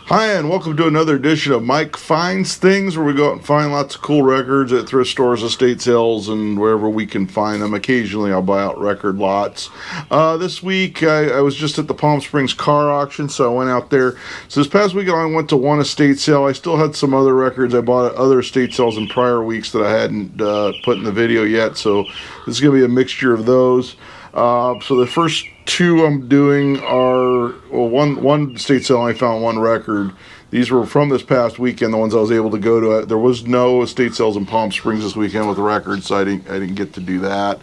Hi, and welcome to another edition of Mike Finds Things, where we go out and find lots of cool records at thrift stores, estate sales, and wherever we can find them. Occasionally, I'll buy out record lots. This week, I was just at the Palm Springs car auction, so I went out there. So this past weekend, I went to one estate sale. I still had some other records I bought at other estate sales in prior weeks that I hadn't put in the video yet, so this is going to be a mixture of those. So the first two I'm doing are, well, one estate sale I found one record. These were from this past weekend, the ones I was able to go to. There was no estate sales in Palm Springs this weekend with records, so I didn't get to do that.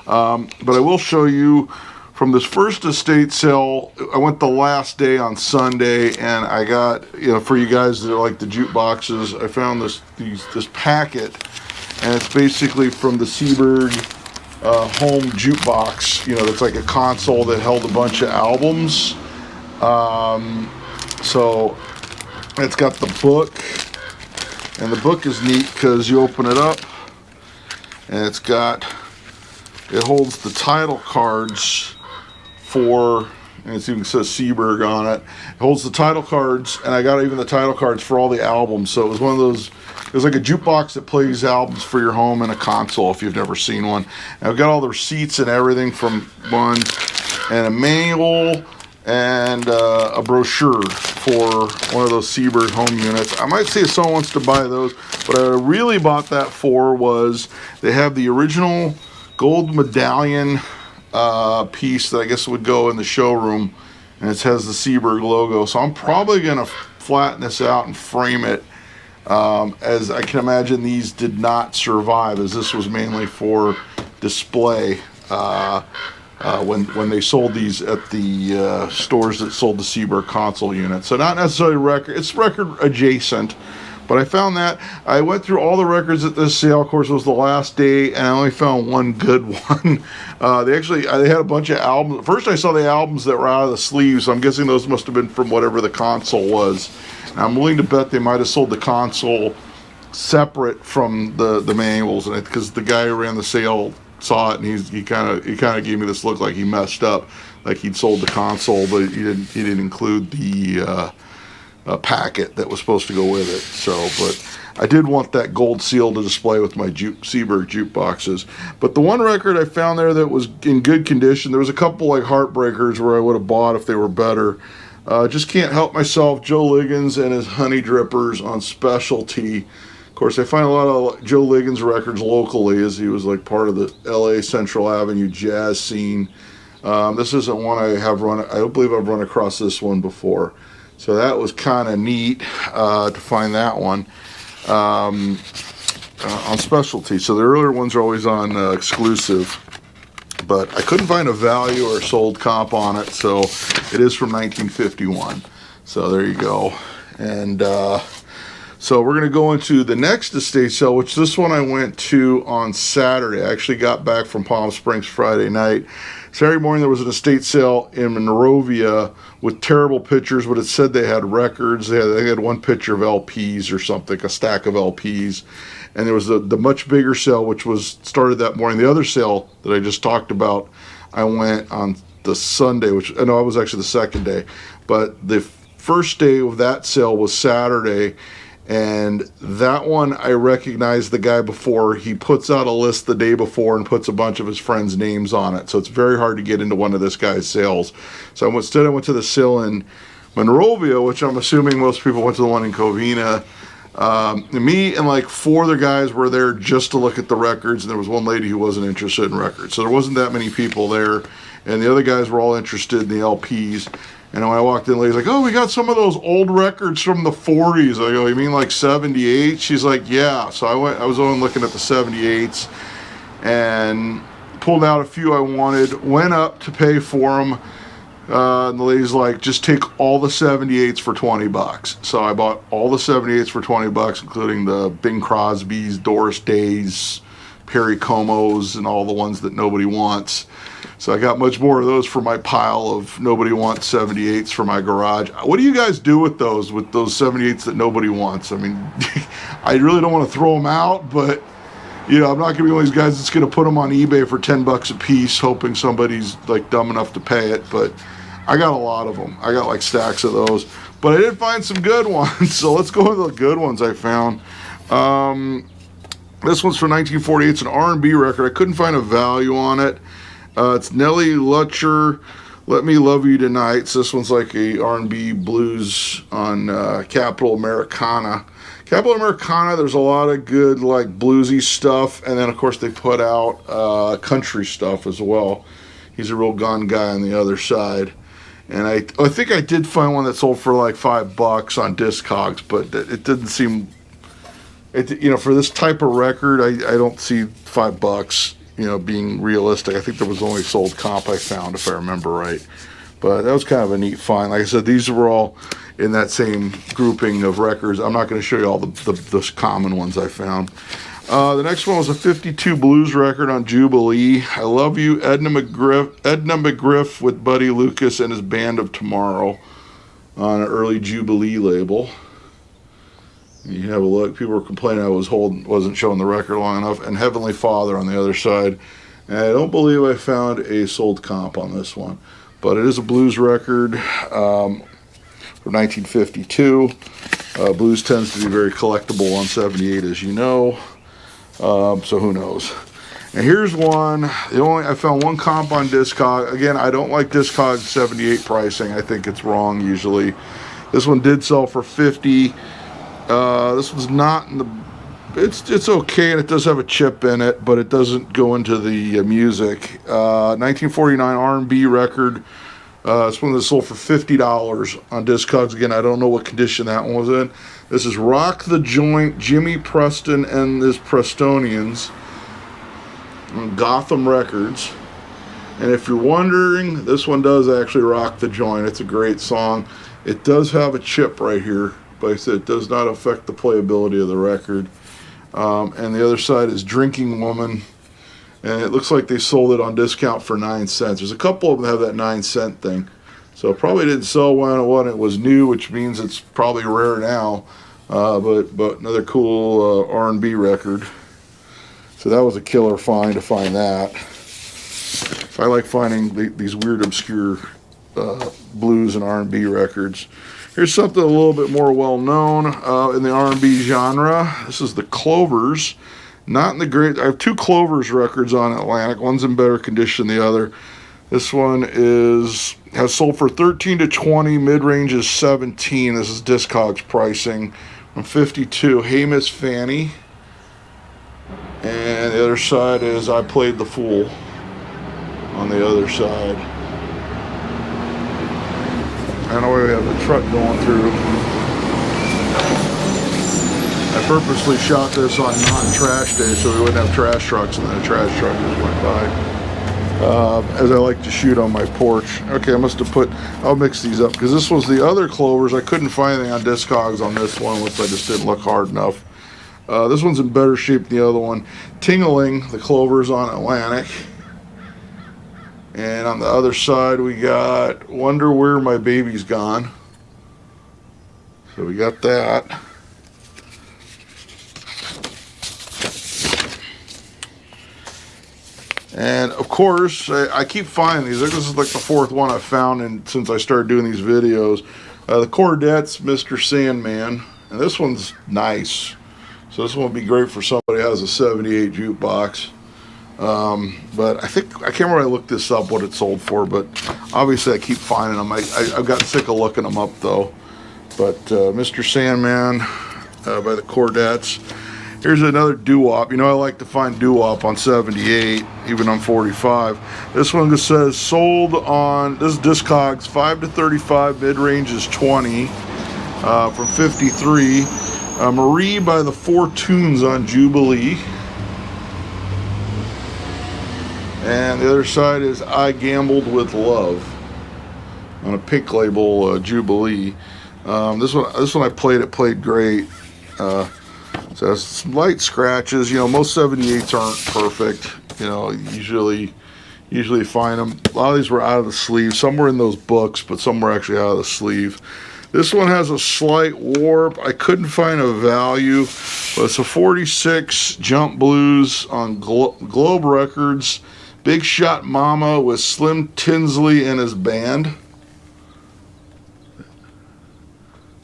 But I will show you from this first estate sale. I went the last day on Sunday, and I got, for you guys that like the jukeboxes, I found this packet, and it's basically from the Seaberg home jukebox. That's like a console that held a bunch of albums. So it's got the book, and the book is neat because you open it up, and it holds the title cards for, and it even says Seaberg on it. It holds the title cards, and I got even the title cards for all the albums. So it was one of those. It was like a jukebox that plays albums for your home and a console if you've never seen one. And I've got all the receipts and everything from one, and a manual, and a brochure for one of those Seaberg home units. I might see if someone wants to buy those, but I really bought that for was they have the original gold medallion piece that I guess would go in the showroom, and it has the Seaberg logo. So I'm probably going to flatten this out and frame it. As I can imagine, these did not survive, as this was mainly for display when they sold these at the stores that sold the Seaberg console unit. So not necessarily record, it's record adjacent, but I found that. I went through all the records at this sale. Of course, it was the last day, and I only found one good one. They had a bunch of albums. First, I saw the albums that were out of the sleeves, so I'm guessing those must have been from whatever the console was. I'm willing to bet they might have sold the console separate from the manuals, and because the guy who ran the sale saw it, and he kind of gave me this look like he messed up, like he'd sold the console, but he didn't include the packet that was supposed to go with it. So, but I did want that gold seal to display with my Seaberg jukeboxes. But the one record I found there that was in good condition, there was a couple like heartbreakers where I would have bought if they were better. Just can't help myself. Joe Liggins and his Honey Drippers on specialty. Of course, I find a lot of Joe Liggins records locally, as he was like part of the LA Central Avenue jazz scene. This isn't one I have run. I don't believe I've run across this one before. So that was kind of neat to find that one on specialty. So the earlier ones are always on exclusive. But I couldn't find a value or sold comp on it, so it is from 1951. So there you go. And so we're going to go into the next estate sale, which this one I went to on Saturday. I actually got back from Palm Springs Friday night. Saturday morning there was an estate sale in Monrovia with terrible pictures, but it said they had records. They had one picture of LPs or something, a stack of LPs. And there was the much bigger sale, which was started that morning. The other sale that I just talked about, I went on the Sunday, which I know it was actually the second day. But the first day of that sale was Saturday. And that one, I recognized the guy before. He puts out a list the day before and puts a bunch of his friends' names on it. So it's very hard to get into one of this guy's sales. So instead I went to the sale in Monrovia, which I'm assuming most people went to the one in Covina. Me and like four other guys were there just to look at the records, and there was one lady who wasn't interested in records. So there wasn't that many people there, and the other guys were all interested in the LPs. And when I walked in, the lady's like, "Oh, we got some of those old records from the 40s. I go, "You mean like 78? She's like, "Yeah." So I was only looking at the 78s and pulled out a few I wanted, went up to pay for them. And the lady's like, "Just take all the 78s for $20. So I bought all the 78s for $20, including the Bing Crosby's, Doris Day's, Perry Comos, and all the ones that nobody wants. So I got much more of those for my pile of nobody wants 78s for my garage. What do you guys do with those 78s that nobody wants? I mean, I really don't want to throw them out, but I'm not going to be one of these guys that's going to put them on eBay for $10 a piece, hoping somebody's like dumb enough to pay it. But I got a lot of them. I got like stacks of those. But I did find some good ones, so let's go with the good ones I found. This one's from 1948. It's an R&B record. I couldn't find a value on it. It's Nellie Lutcher, Let Me Love You Tonight. So this one's like a R&B blues on Capital Americana. Capital Americana, there's a lot of good like bluesy stuff, and then of course they put out country stuff as well. He's a real gun guy on the other side. And I think I did find one that sold for like $5 on Discogs, but it didn't seem, for this type of record, I don't see $5, being realistic. I think there was only sold comp I found, if I remember right. But that was kind of a neat find. Like I said, these were all in that same grouping of records. I'm not going to show you all the common ones I found. The next one was a 52 blues record on Jubilee. I Love You, Edna McGriff with Buddy Lucas and his Band of Tomorrow on an early Jubilee label. You have a look. People were complaining I wasn't showing the record long enough. And Heavenly Father on the other side. And I don't believe I found a sold comp on this one. But it is a blues record from 1952. Blues tends to be very collectible on 78, as you know. So who knows? And here's one. I found one comp on Discog. Again, I don't like Discog 78 pricing. I think it's wrong usually. This one did sell for $50. This one's not in the. It's okay, and it does have a chip in it, but it doesn't go into the music. 1949 R&B record. This one that sold for $50 on Discogs. Again, I don't know what condition that one was in. This is Rock the Joint, Jimmy Preston and his Prestonians on Gotham Records. And if you're wondering, this one does actually rock the joint. It's a great song. It does have a chip right here, but I said it does not affect the playability of the record. And the other side is Drinking Woman. And it looks like they sold it on discount for 9 cents. There's a couple of them that have that 9-cent thing. So it probably didn't sell when it was new, which means it's probably rare now. But another cool R&B record. So that was a killer find to find that. I like finding these weird, obscure blues and R&B records. Here's something a little bit more well-known in the R&B genre. This is the Clovers. Not in the great. I have 2 Clovers records on Atlantic. One's in better condition than the other. This one has sold for 13 to 20. Mid-range is 17. This is Discogs pricing. From 52, Hey Miss Fanny. And the other side is I Played the Fool on the other side. I know we have the truck going through. I purposely shot this on non-trash day so we wouldn't have trash trucks, and then a trash truck just went by. As I like to shoot on my porch. Okay, I'll mix these up, because this was the other Clovers. I couldn't find anything on Discogs on this one, which I just didn't look hard enough. This one's in better shape than the other one. Tingling, the Clovers on Atlantic. And on the other side, we got Wonder Where My Baby's Gone. So we got that. And of course, I keep finding these. This is like the 4th one I've found since I started doing these videos. The Cordettes, Mr. Sandman. And this one's nice. So this one would be great for somebody who has a 78 jukebox. But I can't remember, I looked this up what it sold for, but obviously I keep finding them. I've gotten sick of looking them up though. But Mr. Sandman by the Cordettes. Here's another doo-wop. I like to find doo-wop on 78, even on 45. This one just says sold on, this is Discogs, 5 to 35, mid-range is 20, from 53. Marie by the Four Tunes on Jubilee. And the other side is I Gambled with Love on a pink label, Jubilee. This one I played great. So it has some light scratches. Most 78s aren't perfect. Usually find them. A lot of these were out of the sleeve. Some were in those books, but some were actually out of the sleeve. This one has a slight warp. I couldn't find a value, but it's a 46 Jump Blues on Globe Records. Big Shot Mama with Slim Tinsley and his band.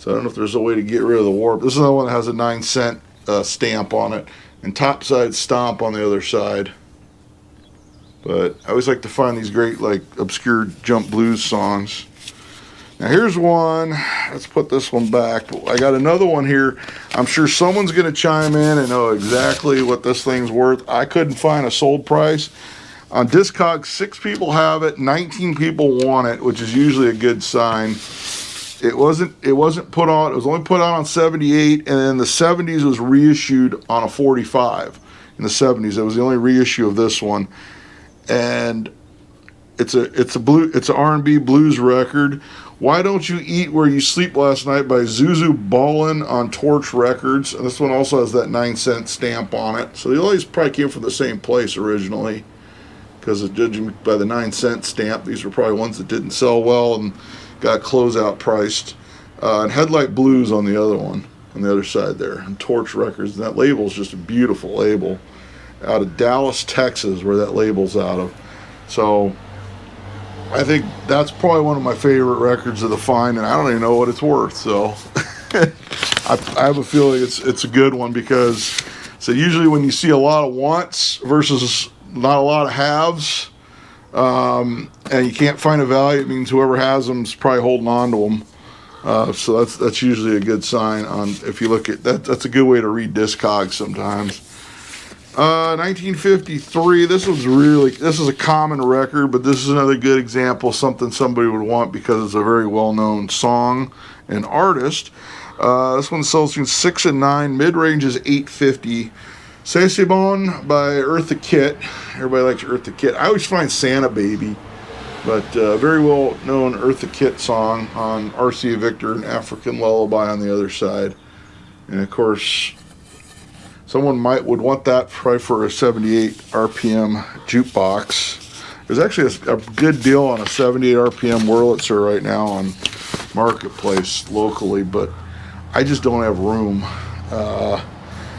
So I don't know if there's a way to get rid of the warp. This is the one that has a 9-cent stamp on it, and topside stomp on the other side. But I always like to find these great, like, obscure jump blues songs. Now here's one. Let's put this one back. I got another one here. I'm sure someone's going to chime in and know exactly what this thing's worth. I couldn't find a sold price. On Discogs, 6 people have it, 19 people want it, which is usually a good sign. It wasn't put on. It was only put on 78, and then the 70s was reissued on a 45. In the 70s, it was the only reissue of this one. And it's an R&B blues record. Why Don't You Eat Where You Sleep Last Night by Zuzu Ballin on Torch Records. And this one also has that 9-cent stamp on it. So they always probably came from the same place originally, because judging by the 9-cent stamp, these were probably ones that didn't sell well and got closeout priced. And Headlight Blues on the other one, on the other side there, and Torch Records. And that label is just a beautiful label, out of Dallas, Texas, where that label's out of. So I think that's probably one of my favorite records of the find, and I don't even know what it's worth. So I have a feeling it's a good one, because so usually when you see a lot of wants versus not a lot of haves, and you can't find a value, it means whoever has them is probably holding on to them. So that's usually a good sign. On if you look at that, that's a good way to read Discogs sometimes. 1953. This is a common record, but this is another good example of something somebody would want because it's a very well-known song and artist. This one sells between 6 and 9. Mid-range is $8.50. C'est C'est Bon by Eartha Kitt. Everybody likes Eartha Kitt. I always find Santa Baby, but very well-known Eartha Kitt song on R.C. Victor and African Lullaby on the other side. And of course, someone would want that probably for a 78 RPM jukebox. There's actually a good deal on a 78 RPM Wurlitzer right now on Marketplace locally, but I just don't have room.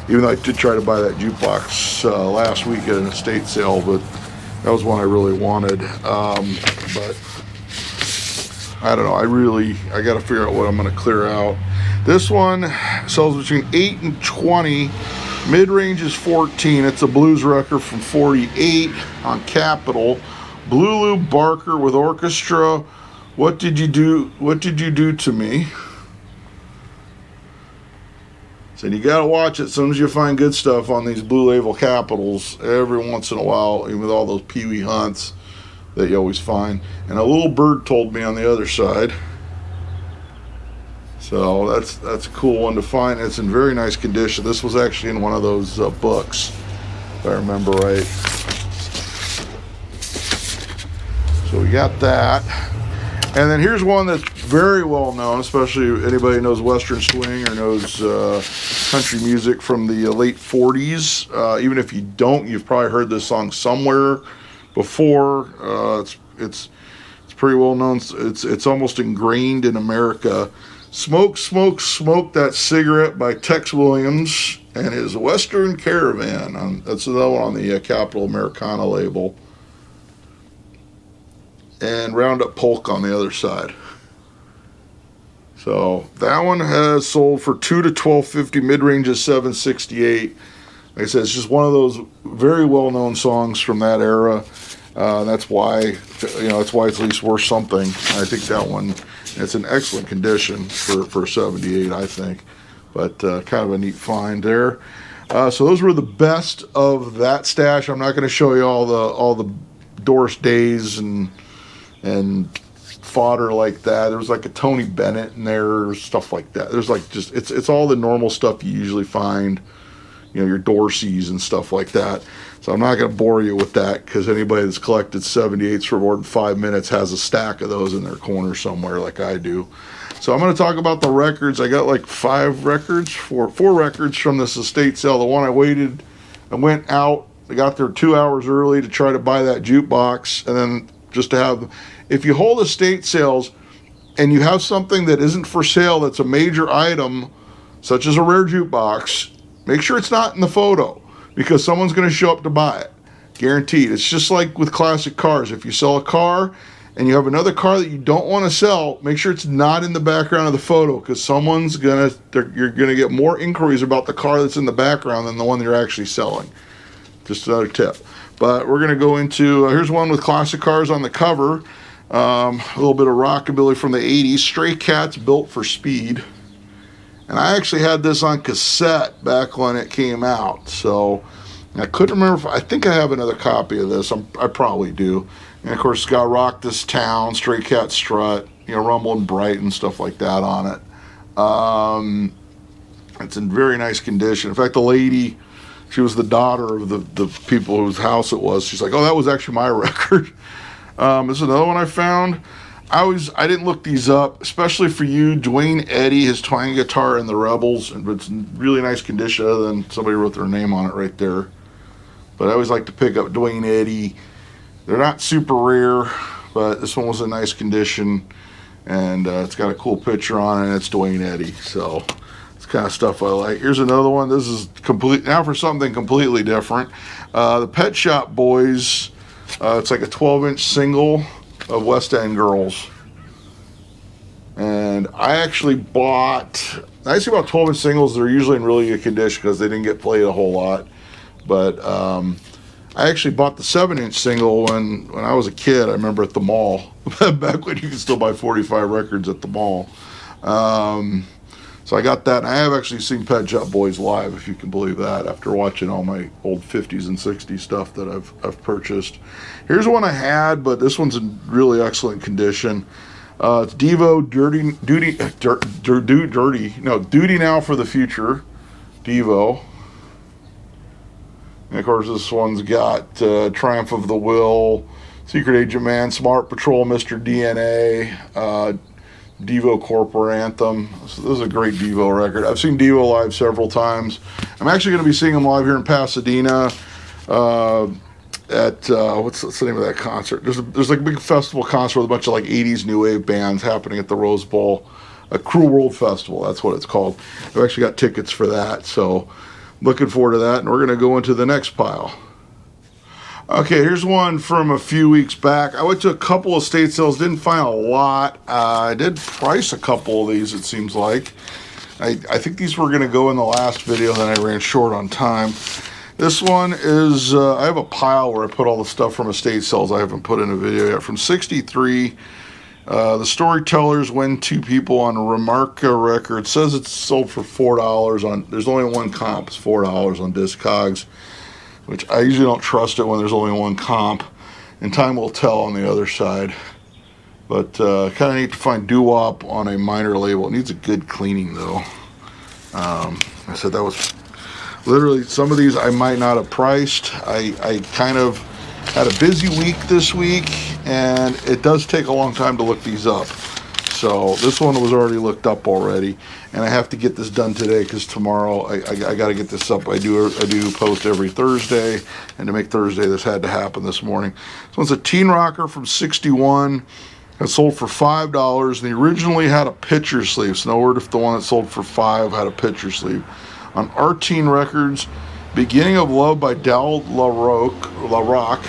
Even though I did try to buy that jukebox last week at an estate sale, but that was one I really wanted. But I don't know. I got to figure out what I'm going to clear out. This one sells between 8 and 20. Mid-range is 14. It's a blues record from 48 on Capitol. Blue Barker with orchestra. What did you do? What did you do to me? So you gotta watch it. As soon as you find good stuff on these Blue Label Capitals, every once in a while, even with all those Pee Wee Hunts that you always find. And a little bird told me on the other side. So that's a cool one to find. It's in very nice condition. This was actually in one of those books, if I remember right. So we got that. And then here's one that's very well known, especially anybody who knows Western Swing or knows country music from the late 40s. Even if you don't, you've probably heard this song somewhere before. It's pretty well known. It's almost ingrained in America. Smoke, Smoke, Smoke That Cigarette by Tex Williams and his Western Caravan. That's another one on the Capitol Americana label. And Roundup Polk on the other side. So that one has sold for $2 to $12.50. Mid-range is $7.68. Like I said, it's just one of those very well-known songs from that era. That's why, that's why it's at least worth something. I think that one, it's in excellent condition for 78, I think. But kind of a neat find there. So those were the best of that stash. I'm not going to show you all the Doris Days and fodder like that. There was like a Tony Bennett in there, stuff like that. There's like just it's all the normal stuff you usually find, your Dorseys and stuff like that. So I'm not going to bore you with that, because anybody that's collected 78s for more than 5 minutes has a stack of those in their corner somewhere like I do. So I'm going to talk about the records. I got like four records from this estate sale. The one I went out, I got there 2 hours early to try to buy that jukebox, and then just to have, if you hold estate sales and you have something that isn't for sale that's a major item, such as a rare jukebox, make sure it's not in the photo, because someone's going to show up to buy it. Guaranteed. It's just like with classic cars. If you sell a car and you have another car that you don't want to sell, make sure it's not in the background of the photo, because you're gonna get more inquiries about the car that's in the background than the one you're actually selling. Just another tip. But we're gonna go into, here's one with classic cars on the cover. A little bit of rockabilly from the 80s. Stray Cats Built for Speed. And I actually had this on cassette back when it came out. So I couldn't remember I think I have another copy of this. I probably do. And of course, it's got Rock This Town, Stray Cat Strut, Rumble and Bright and stuff like that on it. It's in very nice condition. In fact, the lady, she was the daughter of the people whose house it was. She's like, oh, that was actually my record. This is another one I found. I didn't look these up, especially for you. Dwayne Eddy, his twang guitar in the Rebels, but it's in really nice condition other than somebody wrote their name on it right there. But I always like to pick up Dwayne Eddy. They're not super rare, but this one was in nice condition, and it's got a cool picture on it, and it's Dwayne Eddy. So it's kind of stuff I like. Here's another one. This is now for something completely different. The Pet Shop Boys. It's like a 12-inch single of West End Girls. And I actually bought 12-inch singles. They're usually in really good condition because they didn't get played a whole lot. But I actually bought the 7-inch single when I was a kid. I remember at the mall, back when you could still buy 45 records at the mall. So I got that. And I have actually seen Pet Shop Boys live, if you can believe that, after watching all my old 50s and 60s stuff that I've purchased. Here's one I had, but this one's in really excellent condition. It's Devo Duty Now for the Future. Devo. And of course, this one's got Triumph of the Will, Secret Agent Man, Smart Patrol, Mr. DNA, Devo Corporate Anthem. This is a great Devo record. I've seen Devo live several times. I'm actually going to be seeing them live here in Pasadena at what's the name of that concert? There's like a big festival concert with a bunch of like 80s new wave bands happening at the Rose Bowl, a Cruel World Festival. That's what it's called. I've actually got tickets for that, so looking forward to that. And we're going to go into the next pile. Okay, here's one from a few weeks back. I went to a couple of estate sales, didn't find a lot. I did price a couple of these, it seems like. I think these were going to go in the last video, then I ran short on time. This one is, I have a pile where I put all the stuff from estate sales I haven't put in a video yet. From 63, the Storytellers When Two People on Remarca record. It says it's sold for $4 on, there's only one comp, it's $4 on Discogs, which I usually don't trust it when there's only one comp, and time will tell on the other side. But kind of neat to find doo-wop on a minor label. It needs a good cleaning though. I said that was literally, some of these I might not have priced. I kind of had a busy week this week, and it does take a long time to look these up. So this one was already looked up already, and I have to get this done today because tomorrow I got to get this up. I do post every Thursday, and to make Thursday, this had to happen this morning. This one's a Teen Rocker from 61. It sold for $5, and he originally had a picture sleeve. So no word if the one that sold for $5 had a picture sleeve. On Teen Records, Beginning of Love by Del LaRock.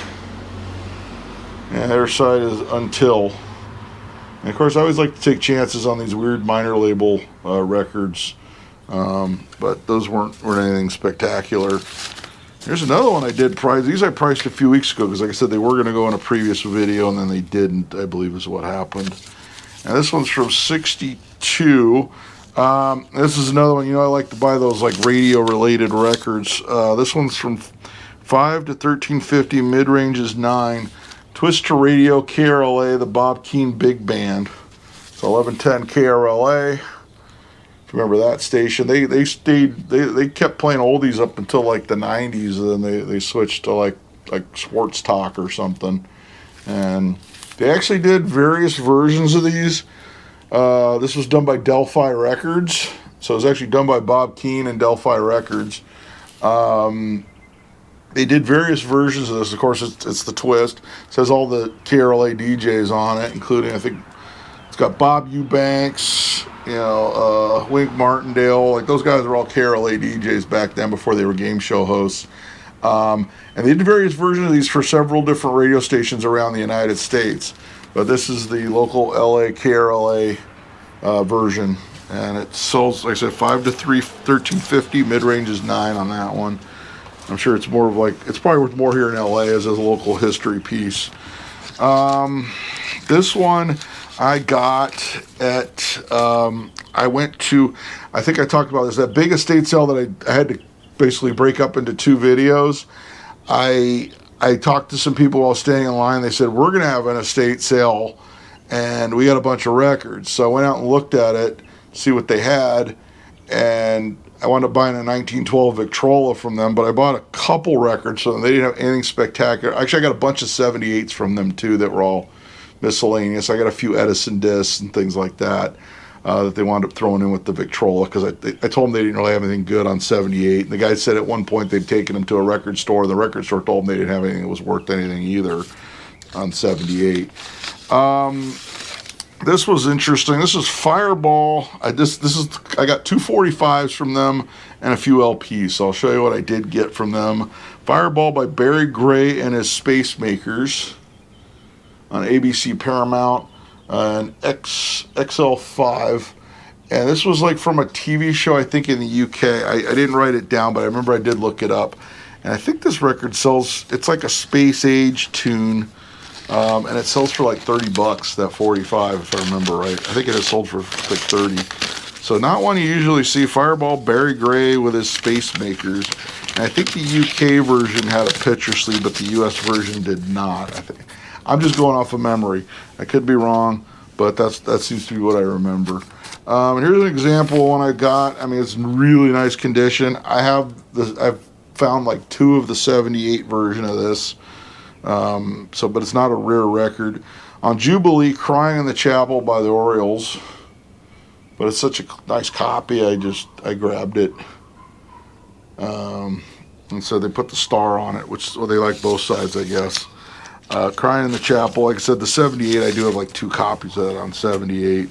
And their side is Until. And of course, I always like to take chances on these weird minor label records, but those weren't anything spectacular. Here's another one I did price. These I priced a few weeks ago because, like I said, they were going to go in a previous video, and then they didn't, I believe is what happened. And this one's from 62. This is another one, I like to buy those like radio-related records. This one's from 5 to 1350, mid-range is 9. Twist to Radio, KRLA, the Bob Keane Big Band. So 1110 KRLA. If you remember that station, they kept playing oldies up until like the 90s, and then they switched to like Sports Talk or something. And they actually did various versions of these. This was done by Delphi Records. So it was actually done by Bob Keane and Delphi Records. They did various versions of this. Of course, it's the Twist. It says all the KRLA DJs on it, including, I think, it's got Bob Eubanks, Wink Martindale. Like, those guys were all KRLA DJs back then before they were game show hosts. And they did various versions of these for several different radio stations around the United States. But this is the local LA KRLA version, and it sells, like I said, 5 to 3, 1350. Mid-range is 9 on that one. I'm sure it's more of like, it's probably worth more here in LA as a local history piece. This one I got at, I went to, I think I talked about this, that big estate sale that I had to basically break up into 2 videos. I talked to some people while staying in line. They said, we're going to have an estate sale, and we got a bunch of records. So I went out and looked at it, see what they had, and I wound up buying a 1912 Victrola from them, but I bought a couple records, so they didn't have anything spectacular. Actually, I got a bunch of 78s from them, too, that were all miscellaneous. I got a few Edison discs and things like that that they wound up throwing in with the Victrola, because I told them they didn't really have anything good on 78. And the guy said at one point they'd taken them to a record store. The record store told them they didn't have anything that was worth anything either on 78. This was interesting. This is Fireball. I got 2 45s from them and a few LPs. So I'll show you what I did get from them. Fireball by Barry Gray and his Space Makers on ABC Paramount, an XL5. And this was like from a TV show, I think, in the UK. I didn't write it down, but I remember I did look it up. And I think this record sells, it's like a space age tune. And it sells for like $30, that 45, if I remember right. I think it has sold for like 30. So not one you usually see. Fireball, Barry Gray with his Space Makers. And I think the UK version had a picture sleeve, but the US version did not. I'm just going off of memory. I could be wrong, but that seems to be what I remember. And here's an example of one I got. I mean, it's in really nice condition. I've found like 2 of the 78 version of this. But it's not a rare record. On Jubilee, Crying in the Chapel by the Orioles. But it's such a nice copy, I grabbed it. And so they put the star on it, which, well, they like both sides, I guess. Crying in the Chapel, like I said, the 78, I do have like 2 copies of that on 78.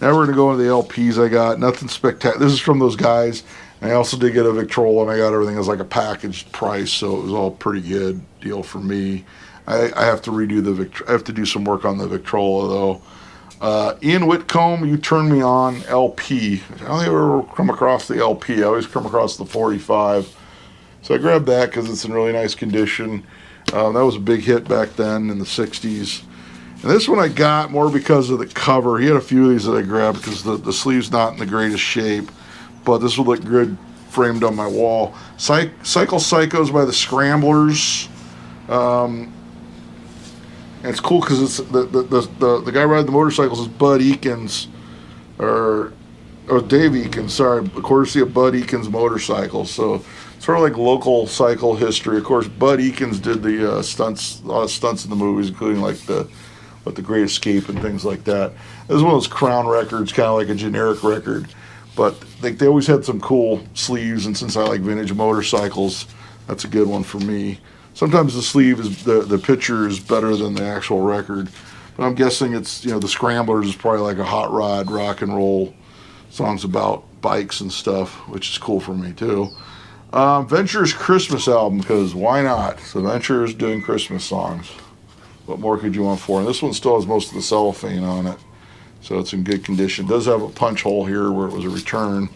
Now we're going to go into the LPs I got. Nothing spectacular. This is from those guys. And I also did get a Victrola, and I got everything as like a packaged price, so it was all pretty good deal for me. I have to redo I have to do some work on the Victrola, though. Ian Whitcomb, You Turn Me On, LP. I don't think I've ever come across the LP. I always come across the 45. So I grabbed that because it's in really nice condition. That was a big hit back then in the 60s. And this one I got more because of the cover. He had a few of these that I grabbed because the sleeve's not in the greatest shape. But this would look good framed on my wall. Cycle Psychos by the Scramblers. And it's cool because it's the guy riding the motorcycles is Bud Eakins, or Dave Eakins, sorry, courtesy of Bud Eakins Motorcycles. So sort of like local cycle history. Of course, Bud Eakins did the stunts, a lot of stunts in the movies, including like the Great Escape and things like that. This is one of those Crown records, kind of like a generic record. But they always had some cool sleeves, and since I like vintage motorcycles, that's a good one for me. Sometimes the sleeve is the picture is better than the actual record, but I'm guessing it's, the Scramblers is probably like a hot rod rock and roll songs about bikes and stuff, which is cool for me too. Venture's Christmas album, because why not? So Venture is doing Christmas songs. What more could you want for? And this one still has most of the cellophane on it. So it's in good condition. It does have a punch hole here where it was a return.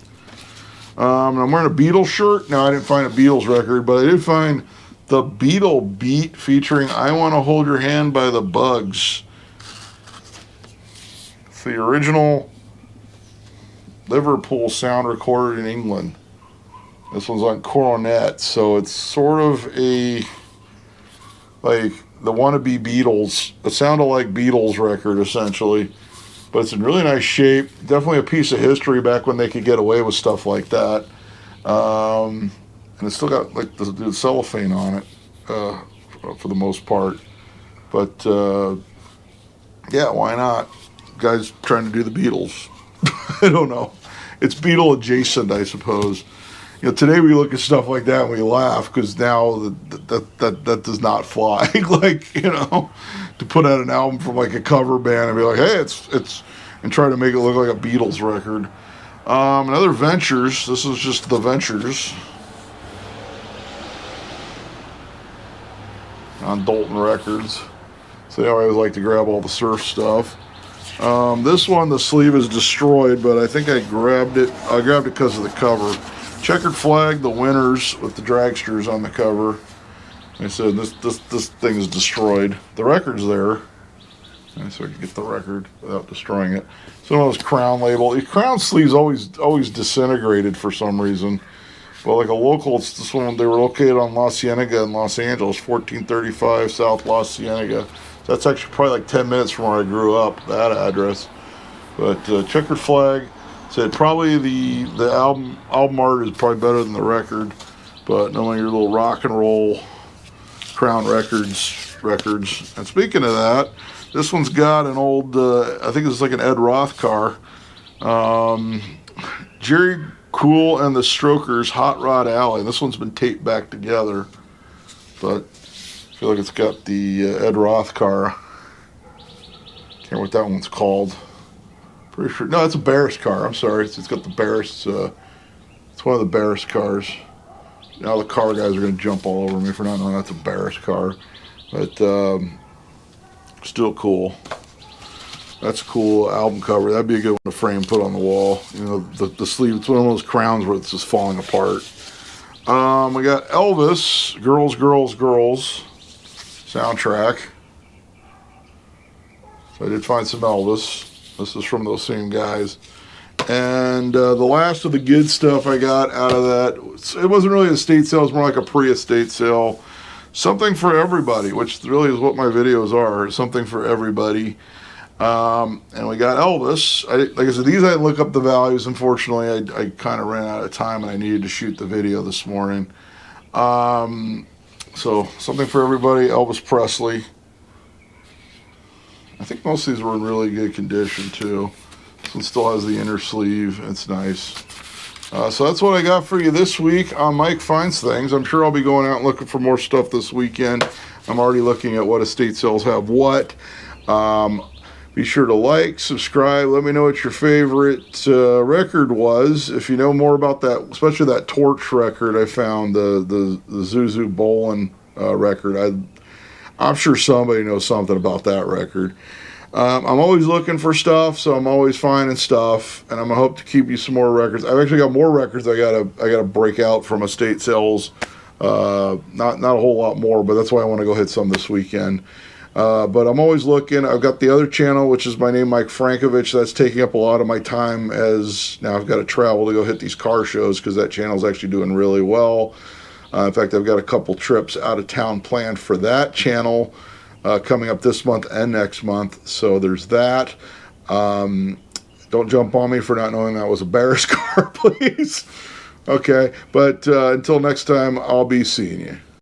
And I'm wearing a Beatles shirt. Now, I didn't find a Beatles record, but I did find the Beatle Beat featuring I Want to Hold Your Hand by the Bugs. It's the original Liverpool sound recorded in England. This one's on Coronet, so it's sort of like the wannabe Beatles. It sounded like Beatles record, essentially. But it's in really nice shape. Definitely a piece of history back when they could get away with stuff like that. And it's still got like the cellophane on it for the most part. But yeah, why not? Guys trying to do the Beatles. I don't know. It's Beatle adjacent, I suppose. Today we look at stuff like that and we laugh because now that does not fly. To put out an album from like a cover band and be like, hey, it's and try to make it look like a Beatles record. Another Ventures. This is just the Ventures on Dalton Records. So I always like to grab all the surf stuff. This one, the sleeve is destroyed, but I think I grabbed it. I grabbed it because of the cover. Checkered flag, the winners with the dragsters on the cover. Like I said, this thing is destroyed. The record's there. So I can get the record without destroying it. So one of those crown label. The crown sleeves always disintegrated for some reason. But like a local, it's this one. They were located on La Cienega in Los Angeles, 1435 South La Cienega. That's actually probably like 10 minutes from where I grew up, that address. But checkered flag said probably the album art is probably better than the record. But knowing your little rock and roll Crown records. And speaking of that, this one's got an old, I think it's like an Ed Roth car. Jerry Cool and the Strokers Hot Rod Alley. This one's been taped back together, but I feel like it's got the Ed Roth car. Can't remember what that one's called. Pretty sure. No, it's a Barris car. I'm sorry. It's got the Barris. It's one of the Barris cars. Now the car guys are going to jump all over me for not knowing that's a Barris car. But still cool. That's a cool album cover. That'd be a good one to frame, put on the wall. You know, the sleeve. It's one of those crowns where it's just falling apart. We got Elvis, Girls, Girls, Girls soundtrack. So I did find some Elvis. This is from those same guys. And the last of the good stuff I got out of that, it wasn't really an estate sale. It was more like a pre-estate sale. Something for everybody, which really is what my videos are. Something for everybody. And we got Elvis. Like I said, these I didn't look up the values. Unfortunately, I kind of ran out of time and I needed to shoot the video this morning. So something for everybody. Elvis Presley. I think most of these were in really good condition too. This one still has the inner sleeve. It's nice. So that's what I got for you this week on Mike Finds Things. I'm sure I'll be going out and looking for more stuff this weekend. I'm already looking at what estate sales have what. Be sure to like, subscribe. Let me know what your favorite record was. If you know more about that, especially that Torch record I found, the Zuzu Bolin record. I'm sure somebody knows something about that record. I'm always looking for stuff, so I'm always finding stuff, and I'm gonna hope to keep you some more records. I've actually got more records I gotta break out from estate sales. Not a whole lot more, but that's why I want to go hit some this weekend. But I'm always looking. I've got the other channel, which is my name, Mike Frankovich. That's taking up a lot of my time, as now I've got to travel to go hit these car shows because that channel is actually doing really well. In fact, I've got a couple trips out of town planned for that channel coming up this month and next month. So there's that. Don't jump on me for not knowing that was a Barris car, please. Okay, but until next time, I'll be seeing you.